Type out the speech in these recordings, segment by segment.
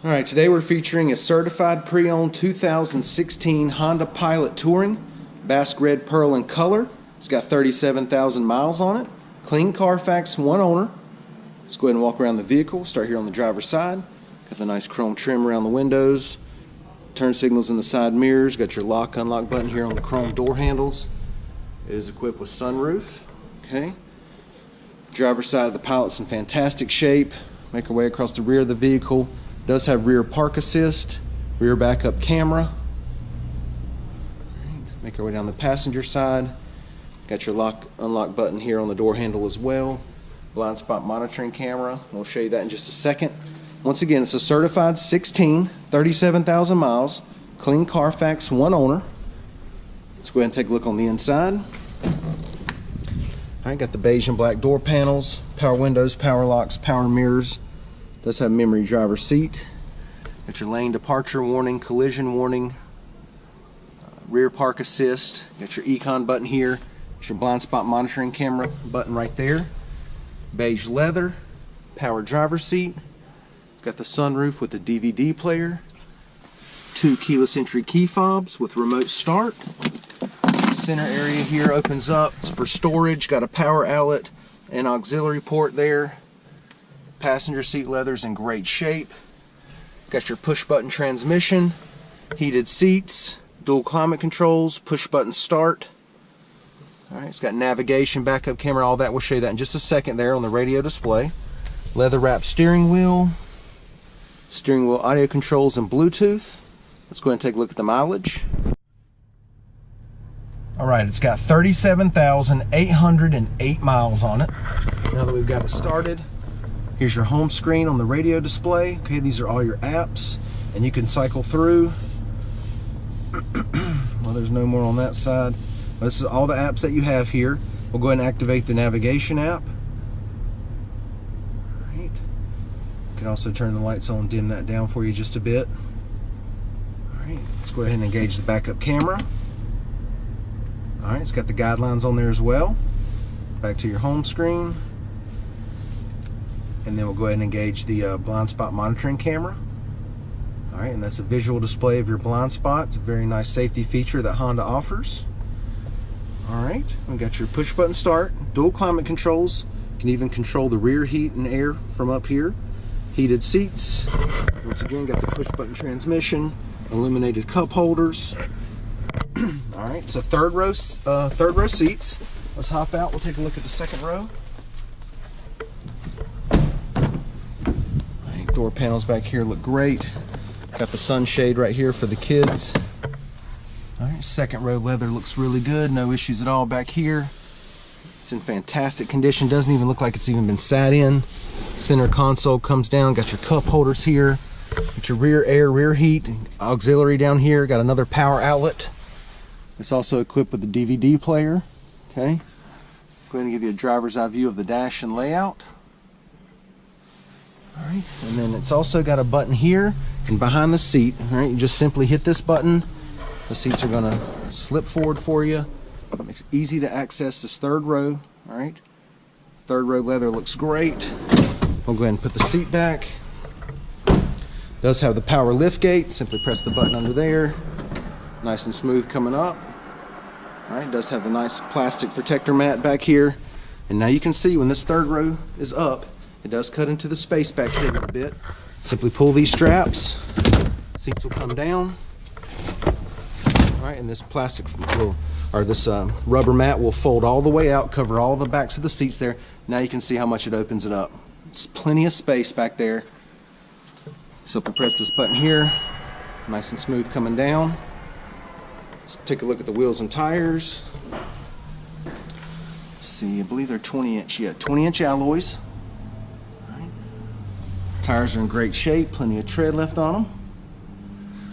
Alright, today we're featuring a certified pre-owned 2016 Honda Pilot Touring, Basque Red Pearl in color. It's got 37,000 miles on it. Clean Carfax, one owner. Let's go ahead and walk around the vehicle. Start here on the driver's side. Got the nice chrome trim around the windows. Turn signals in the side mirrors. Got your lock, unlock button here on the chrome door handles. It is equipped with sunroof. Okay. Driver's side of the Pilot's in fantastic shape. Make our way across the rear of the vehicle. Does have rear park assist, rear backup camera. Make our way down the passenger side. Got your lock, unlock button here on the door handle as well. Blind spot monitoring camera. We'll show you that in just a second. Once again, it's a certified 16, 37,000 miles, clean Carfax, one owner. Let's go ahead and take a look on the inside. Alright, got the beige and black door panels, power windows, power locks, power mirrors. Does have memory driver seat. Got your lane departure warning, collision warning, rear park assist. Got your econ button here. Got your blind spot monitoring camera button right there. Beige leather, power driver seat. Got the sunroof with a DVD player. 2 keyless entry key fobs with remote start. Center area here opens up. It's for storage. Got a power outlet and auxiliary port there. Passenger seat leather's in great shape. Got your push button transmission, heated seats, dual climate controls, push button start. Alright, it's got navigation, backup camera, all that. We'll show you that in just a second there on the radio display. Leather wrapped steering wheel audio controls and Bluetooth. Let's go ahead and take a look at the mileage. Alright, it's got 37,808 miles on it. Now that we've got it started, here's your home screen on the radio display. Okay, these are all your apps, and you can cycle through. Well, there's no more on that side. This is all the apps that you have here. We'll go ahead and activate the navigation app. All right. You can also turn the lights on, dim that down for you just a bit. All right, let's go ahead and engage the backup camera. All right, it's got the guidelines on there as well. Back to your home screen. And then we'll go ahead and engage the blind spot monitoring camera. Alright, and that's a visual display of your blind spot. It's a very nice safety feature that Honda offers. Alright, we got your push button start, dual climate controls. You can even control the rear heat and air from up here. Heated seats. Once again, got the push button transmission, illuminated cup holders. Alright, so third row seats. Let's hop out, we'll take a look at the second row. Door panels back here look great. Got the sunshade right here for the kids. Alright, second row leather looks really good. No issues at all back here. It's in fantastic condition. Doesn't even look like it's even been sat in. Center console comes down. Got your cup holders here. Got your rear air, rear heat, auxiliary down here. Got another power outlet. It's also equipped with a DVD player. Okay. Go ahead and give you a driver's eye view of the dash and layout. Alright, and then it's also got a button here and behind the seat. Alright, you just simply hit this button. The seats are going to slip forward for you. It makes it easy to access this third row. Alright, third row leather looks great. We'll go ahead and put the seat back. Does have the power lift gate. Simply press the button under there. Nice and smooth coming up. Alright, does have the nice plastic protector mat back here. And now you can see when this third row is up, it does cut into the space back here a little bit. Simply pull these straps. Seats will come down. All right, and this plastic will, or this rubber mat will fold all the way out, cover all the backs of the seats there. Now you can see how much it opens it up. It's plenty of space back there. Simply press this button here. Nice and smooth coming down. Let's take a look at the wheels and tires. Let's see, I believe they're 20-inch. Yeah, 20-inch alloys. Tires are in great shape, plenty of tread left on them.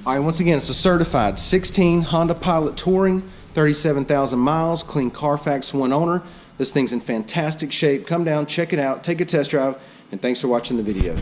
Alright, once again, it's a certified 16 Honda Pilot Touring, 37,000 miles, clean Carfax, one owner. This thing's in fantastic shape. Come down, check it out, take a test drive, and thanks for watching the video.